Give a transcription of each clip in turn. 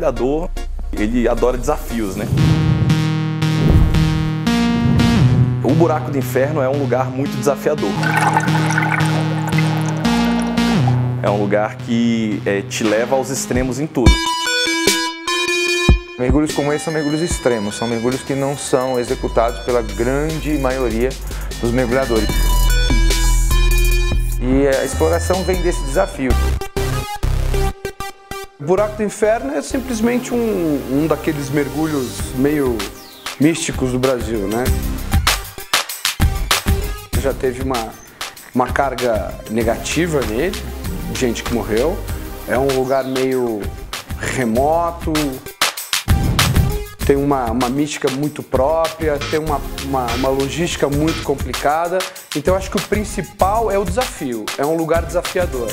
mergulhador, ele adora desafios, né? O Buraco do Inferno é um lugar muito desafiador. É um lugar que te leva aos extremos em tudo. Mergulhos como esse são mergulhos extremos, são mergulhos que não são executados pela grande maioria dos mergulhadores. E a exploração vem desse desafio. O Buraco do Inferno é simplesmente um daqueles mergulhos meio místicos do Brasil, né? Já teve uma carga negativa nele, gente que morreu. É um lugar meio remoto, tem uma mística muito própria, tem uma logística muito complicada. Então acho que o principal é o desafio, é um lugar desafiador.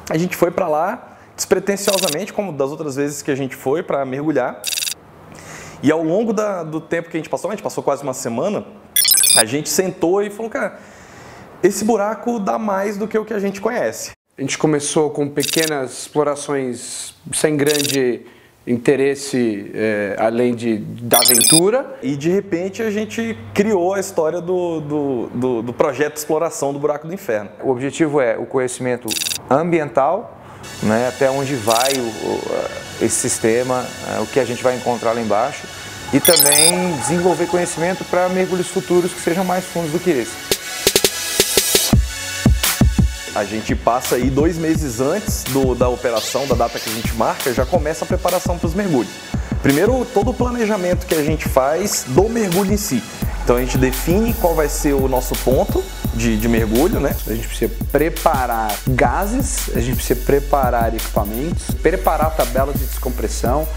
A gente foi para lá despretensiosamente, como das outras vezes que a gente foi para mergulhar. E ao longo do tempo que a gente passou quase uma semana, a gente sentou e falou, cara, esse buraco dá mais do que o que a gente conhece. A gente começou com pequenas explorações sem grande interesse, além da aventura. E de repente a gente criou a história do projeto de exploração do Buraco do Inferno. O objetivo é o conhecimento ambiental, né, até onde vai esse sistema, o que a gente vai encontrar lá embaixo, e também desenvolver conhecimento para mergulhos futuros que sejam mais fundos do que esse. A gente passa aí 2 meses antes da operação, da data que a gente marca, já começa a preparação para os mergulhos. Primeiro, todo o planejamento que a gente faz do mergulho em si. Então a gente define qual vai ser o nosso ponto de mergulho, né? A gente precisa preparar gases, a gente precisa preparar equipamentos, preparar tabelas de descompressão,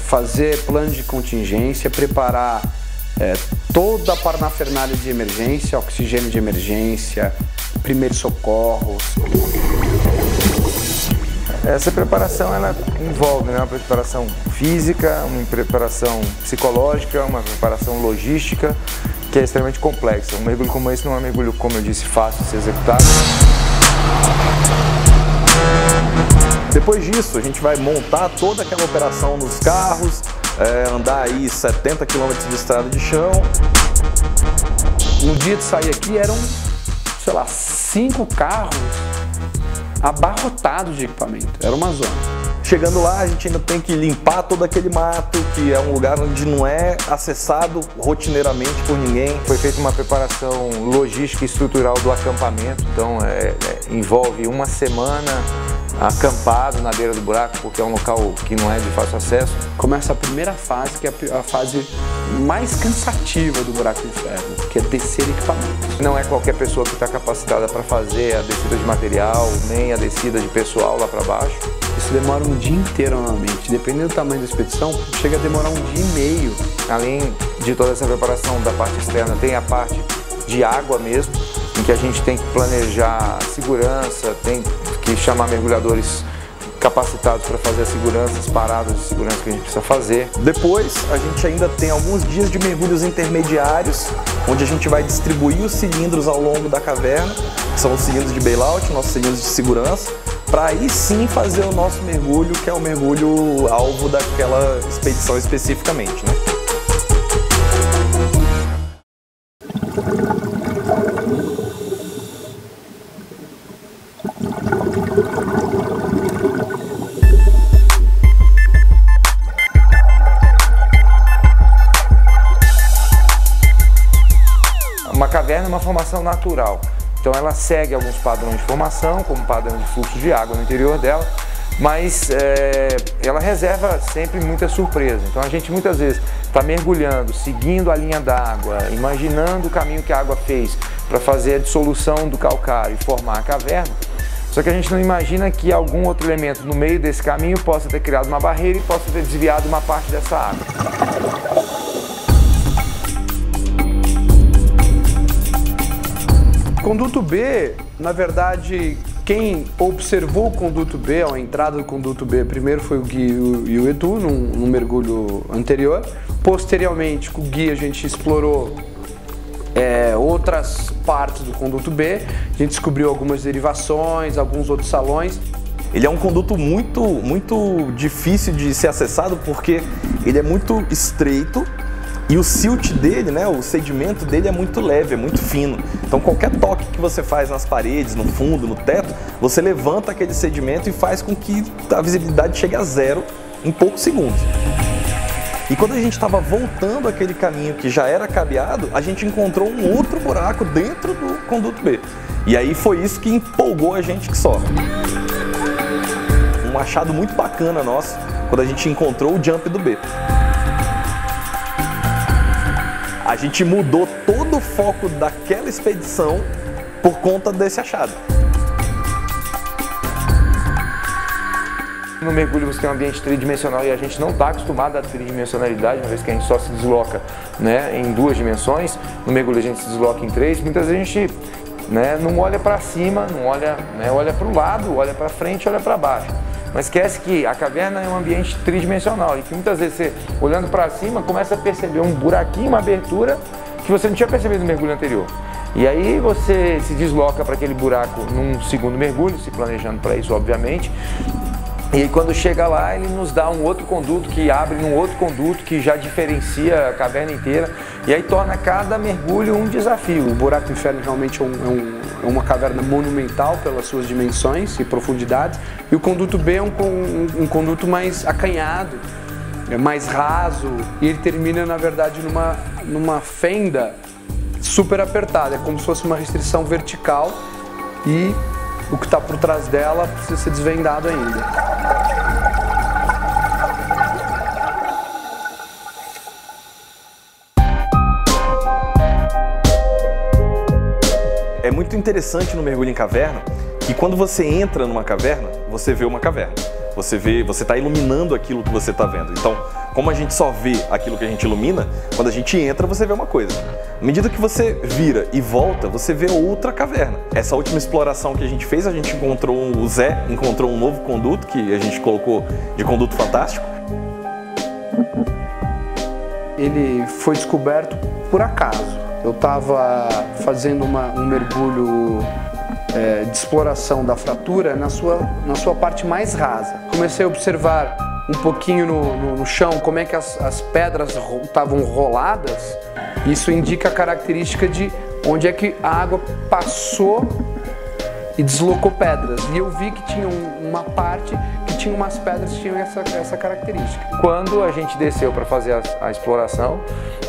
fazer plano de contingência, preparar toda a parafernália de emergência, oxigênio de emergência, primeiros socorros. Essa preparação ela envolve, né, uma preparação física, uma preparação psicológica, uma preparação logística, que é extremamente complexa. Um mergulho como esse não é um mergulho, como eu disse, fácil de ser executado. Depois disso, a gente vai montar toda aquela operação nos carros, andar aí 70 km de estrada de chão. No dia de sair aqui eram, sei lá, 5 carros abarrotados de equipamento, era uma zona. Chegando lá, a gente ainda tem que limpar todo aquele mato, que é um lugar onde não é acessado rotineiramente por ninguém. Foi feita uma preparação logística e estrutural do acampamento, então envolve uma semana acampado na beira do buraco, porque é um local que não é de fácil acesso. Começa a primeira fase, que é a fase mais cansativa do Buraco do Inferno, que é descer equipamentos. Não é qualquer pessoa que está capacitada para fazer a descida de material, nem a descida de pessoal lá para baixo. Isso demora um dia inteiro normalmente, dependendo do tamanho da expedição, chega a demorar um dia e meio. Além de toda essa preparação da parte externa, tem a parte de água mesmo, em que a gente tem que planejar a segurança, tem que chamar mergulhadores capacitados para fazer as seguranças, as paradas de segurança que a gente precisa fazer. Depois, a gente ainda tem alguns dias de mergulhos intermediários, onde a gente vai distribuir os cilindros ao longo da caverna, que são os cilindros de bailout, nossos cilindros de segurança, para aí sim fazer o nosso mergulho, que é o mergulho alvo daquela expedição especificamente, né? Uma caverna é uma formação natural, então ela segue alguns padrões de formação, como padrão de fluxo de água no interior dela, mas ela reserva sempre muitas surpresas. Então a gente muitas vezes está mergulhando, seguindo a linha d'água, imaginando o caminho que a água fez para fazer a dissolução do calcário e formar a caverna, só que a gente não imagina que algum outro elemento no meio desse caminho possa ter criado uma barreira e possa ter desviado uma parte dessa água. Conduto B, na verdade, quem observou o conduto B, a entrada do conduto B, primeiro foi o Gui e o Edu, num mergulho anterior. Posteriormente, com o Gui, a gente explorou outras partes do conduto B, a gente descobriu algumas derivações, alguns outros salões. Ele é um conduto muito difícil de ser acessado porque ele é muito estreito e o silt dele, né, o sedimento dele é muito leve, é muito fino. Então qualquer toque que você faz nas paredes, no fundo, no teto, você levanta aquele sedimento e faz com que a visibilidade chegue a zero em poucos segundos. E quando a gente estava voltando aquele caminho que já era cabeado, a gente encontrou um outro buraco dentro do conduto B. E aí foi isso que empolgou a gente que só. Um achado muito bacana nosso, quando a gente encontrou o jump do B. A gente mudou todo o foco daquela expedição por conta desse achado. No mergulho você tem um ambiente tridimensional e a gente não está acostumado à tridimensionalidade, uma vez que a gente só se desloca, né, em 2 dimensões. No mergulho a gente se desloca em 3, muitas vezes a gente, né, não olha para cima, não olha, né, olha para o lado, olha para frente, olha para baixo. Mas esquece que a caverna é um ambiente tridimensional e que muitas vezes você, olhando para cima, começa a perceber um buraquinho, uma abertura que você não tinha percebido no mergulho anterior. E aí você se desloca para aquele buraco num segundo mergulho, se planejando para isso, obviamente. E aí quando chega lá, ele nos dá um outro conduto que abre num outro conduto que já diferencia a caverna inteira e aí torna cada mergulho um desafio. O Buraco do Inferno realmente é uma caverna monumental pelas suas dimensões e profundidades, e o conduto B é um conduto mais acanhado, mais raso, e ele termina na verdade numa fenda super apertada, é como se fosse uma restrição vertical e o que está por trás dela precisa ser desvendado ainda. É muito interessante no mergulho em caverna que quando você entra numa caverna, você vê uma caverna. Você está iluminando aquilo que você está vendo. Então, como a gente só vê aquilo que a gente ilumina, quando a gente entra, você vê uma coisa. À medida que você vira e volta, você vê outra caverna. Essa última exploração que a gente fez, a gente encontrou o Zé, encontrou um novo conduto, que a gente colocou de conduto fantástico. Ele foi descoberto por acaso. Eu estava fazendo um mergulho de exploração da fratura na sua parte mais rasa. Comecei a observar um pouquinho no chão como é que as pedras estavam roladas. Isso indica a característica de onde é que a água passou e deslocou pedras. E eu vi que tinha uma parte que tinha umas pedras que tinham essa característica. Quando a gente desceu para fazer a exploração,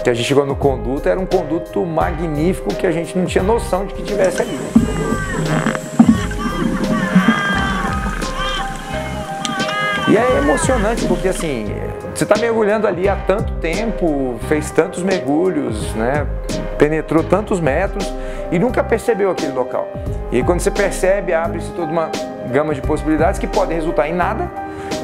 que a gente chegou no conduto, era um conduto magnífico que a gente não tinha noção de que tivesse ali. E é emocionante porque assim, você está mergulhando ali há tanto tempo, fez tantos mergulhos, né, penetrou tantos metros e nunca percebeu aquele local. E aí, quando você percebe, abre-se toda uma gama de possibilidades que podem resultar em nada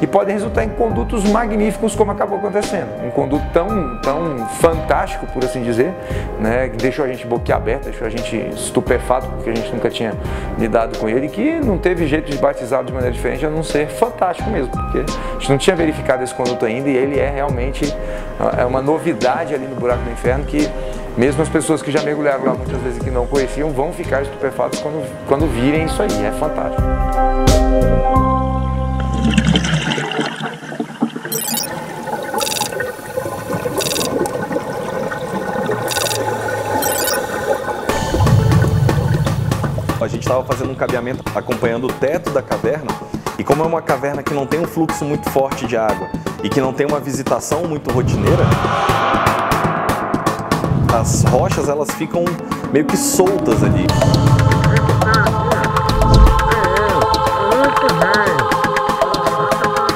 e podem resultar em condutos magníficos como acabou acontecendo. Um conduto tão fantástico, por assim dizer, né, que deixou a gente boquiaberta, deixou a gente estupefato porque a gente nunca tinha lidado com ele, que não teve jeito de batizá-lo de maneira diferente a não ser fantástico mesmo, porque a gente não tinha verificado esse conduto ainda e ele é realmente uma novidade ali no Buraco do Inferno que mesmo as pessoas que já mergulharam lá muitas vezes e que não conheciam vão ficar estupefatos quando virem isso aí, é fantástico. A gente estava fazendo um cabeamento acompanhando o teto da caverna e como é uma caverna que não tem um fluxo muito forte de água e que não tem uma visitação muito rotineira, as rochas elas ficam meio que soltas ali.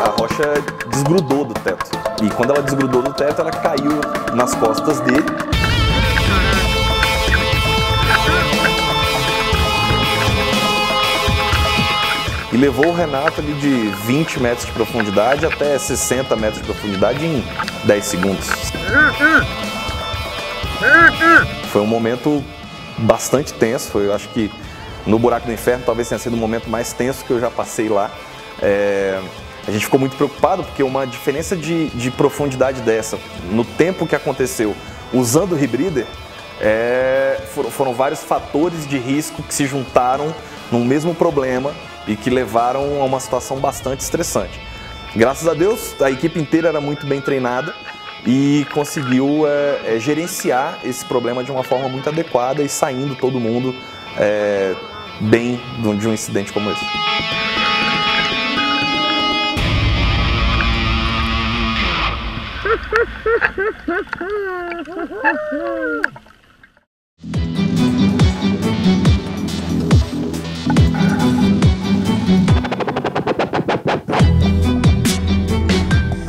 A rocha desgrudou do teto e quando ela desgrudou do teto ela caiu nas costas dele. E levou o Renato ali de 20 metros de profundidade até 60 metros de profundidade em 10 segundos. Foi um momento bastante tenso, eu acho que no Buraco do Inferno, talvez tenha sido o momento mais tenso que eu já passei lá. A gente ficou muito preocupado porque uma diferença de profundidade dessa, no tempo que aconteceu, usando o Rebreather, foram vários fatores de risco que se juntaram no mesmo problema e que levaram a uma situação bastante estressante. Graças a Deus, a equipe inteira era muito bem treinada e conseguiu gerenciar esse problema de uma forma muito adequada e saindo todo mundo bem de um incidente como esse.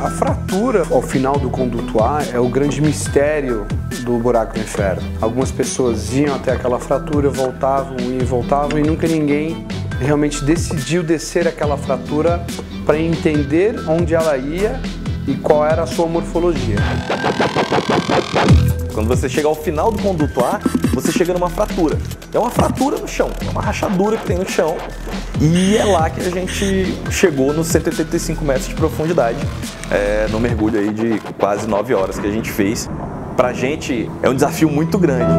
A fratura ao final do conduto A é o grande mistério do Buraco do Inferno. Algumas pessoas iam até aquela fratura, voltavam e voltavam, e nunca ninguém realmente decidiu descer aquela fratura para entender onde ela ia e qual era a sua morfologia. Quando você chega ao final do conduto A, você chega numa fratura. É uma fratura no chão, é uma rachadura que tem no chão, e é lá que a gente chegou nos 185 metros de profundidade, no mergulho aí de quase 9 horas que a gente fez. Pra gente é um desafio muito grande.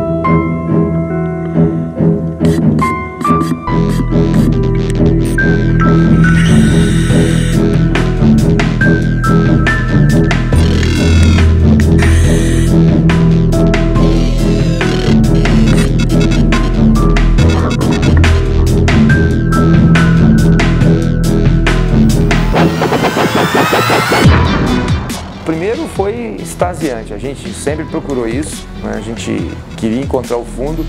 Primeiro foi extasiante, a gente sempre procurou isso, né? A gente queria encontrar o fundo.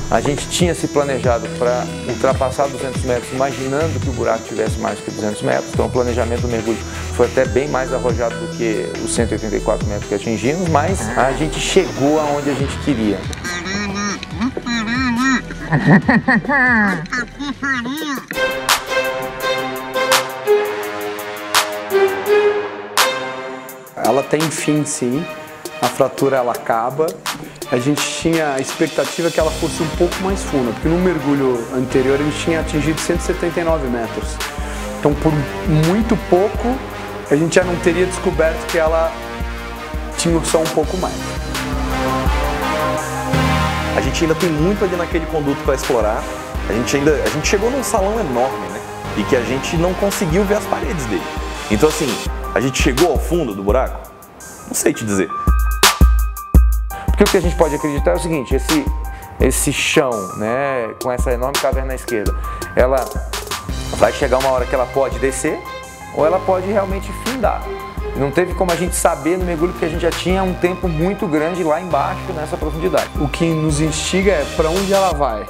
A gente tinha se planejado para ultrapassar 200 metros, imaginando que o buraco tivesse mais que 200 metros. Então o planejamento do mergulho foi até bem mais arrojado do que os 184 metros que atingimos, mas a gente chegou aonde a gente queria. Ela tem fim, sim. A fratura ela acaba. A gente tinha a expectativa que ela fosse um pouco mais funda, porque no mergulho anterior a gente tinha atingido 179 metros. Então, por muito pouco, a gente já não teria descoberto que ela tinha só um pouco mais. A gente ainda tem muito ali naquele conduto para explorar. A gente chegou num salão enorme, né? E que a gente não conseguiu ver as paredes dele. Então, assim, a gente chegou ao fundo do buraco? Não sei te dizer. Porque o que a gente pode acreditar é o seguinte, esse chão, né, com essa enorme caverna à esquerda, ela vai chegar uma hora que ela pode descer ou ela pode realmente findar. Não teve como a gente saber no mergulho, porque a gente já tinha um tempo muito grande lá embaixo nessa profundidade. O que nos instiga é para onde ela vai,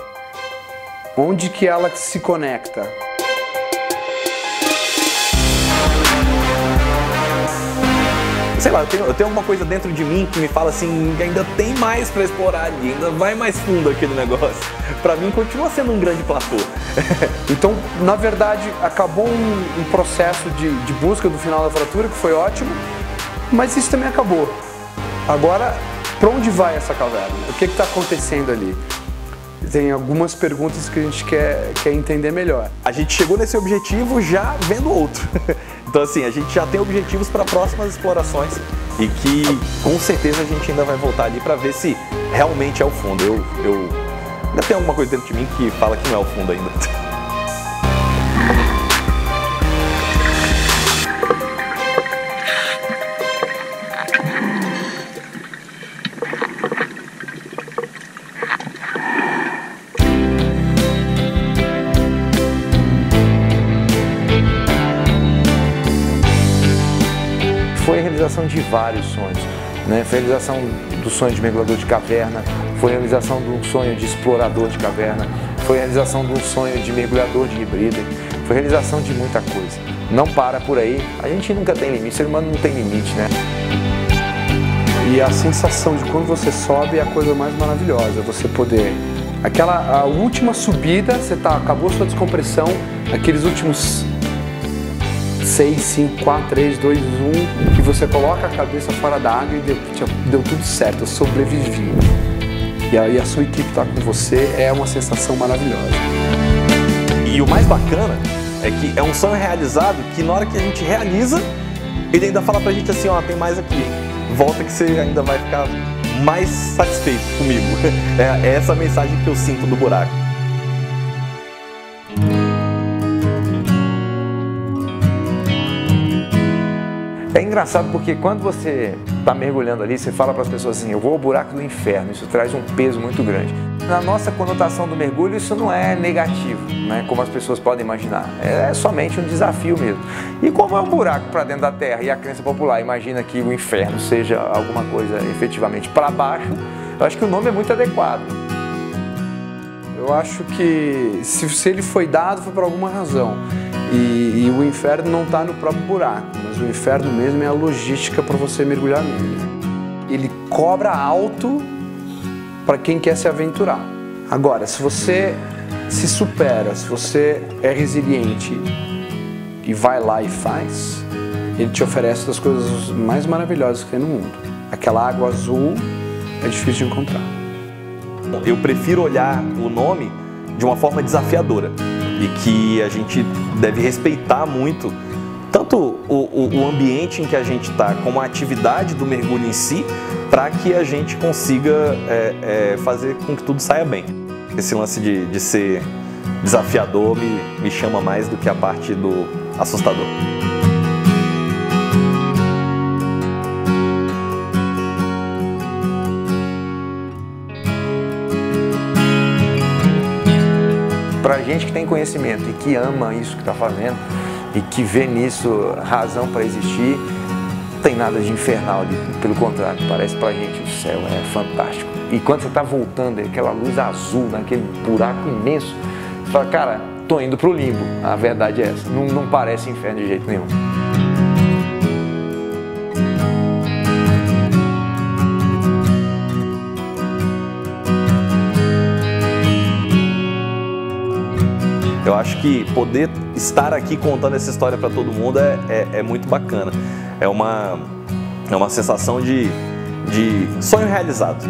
onde que ela se conecta. Sei lá, eu tenho alguma coisa dentro de mim que me fala assim, que ainda tem mais para explorar ali, ainda vai mais fundo aquele negócio. Para mim continua sendo um grande platô. Então, na verdade, acabou um processo de busca do final da fratura, que foi ótimo, mas isso também acabou. Agora, para onde vai essa caverna? O que está acontecendo ali? Tem algumas perguntas que a gente quer entender melhor. A gente chegou nesse objetivo já vendo outro. Então, assim, a gente já tem objetivos para próximas explorações e que, com certeza, a gente ainda vai voltar ali para ver se realmente é o fundo. Eu ainda tenho alguma coisa dentro de mim que fala que não é o fundo ainda. Foi a realização de vários sonhos, né? Foi a realização do sonho de mergulhador de caverna, foi a realização de um sonho de explorador de caverna, foi a realização de um sonho de mergulhador de Rebreather, foi a realização de muita coisa. Não para por aí, a gente nunca tem limite, o ser humano não tem limite, né? E a sensação de quando você sobe é a coisa mais maravilhosa, você poder... a última subida, acabou a sua descompressão, aqueles últimos 6, 5, 4, 3, 2, 1, que você coloca a cabeça fora da água e deu tudo certo, eu sobrevivi. E a sua equipe está com você, é uma sensação maravilhosa. E o mais bacana é que é um sonho realizado que na hora que a gente realiza, ele ainda fala pra gente assim, ó, tem mais aqui, volta que você ainda vai ficar mais satisfeito comigo. É essa a mensagem que eu sinto do buraco. É engraçado porque quando você está mergulhando ali, você fala para as pessoas assim, eu vou ao buraco do inferno, isso traz um peso muito grande. Na nossa conotação do mergulho, isso não é negativo, né, como as pessoas podem imaginar, é somente um desafio mesmo. E como é um buraco para dentro da terra e a crença popular imagina que o inferno seja alguma coisa efetivamente para baixo, eu acho que o nome é muito adequado. Eu acho que se ele foi dado, foi por alguma razão. E o inferno não está no próprio buraco, mas o inferno mesmo é a logística para você mergulhar nele. Ele cobra alto para quem quer se aventurar. Agora, se você se supera, se você é resiliente e vai lá e faz, ele te oferece as coisas mais maravilhosas que tem no mundo. Aquela água azul é difícil de encontrar. Eu prefiro olhar o nome de uma forma desafiadora e que a gente deve respeitar muito tanto o ambiente em que a gente está, como a atividade do mergulho em si, para que a gente consiga fazer com que tudo saia bem. Esse lance de ser desafiador me chama mais do que a parte do assustador. Pra gente que tem conhecimento e que ama isso que está fazendo e que vê nisso razão para existir, não tem nada de infernal ali, pelo contrário, parece pra gente o céu é fantástico. E quando você está voltando, aquela luz azul, naquele buraco imenso, você fala, cara, tô indo pro limbo, a verdade é essa, não parece inferno de jeito nenhum. Eu acho que poder estar aqui contando essa história para todo mundo é muito bacana. É uma sensação de sonho realizado.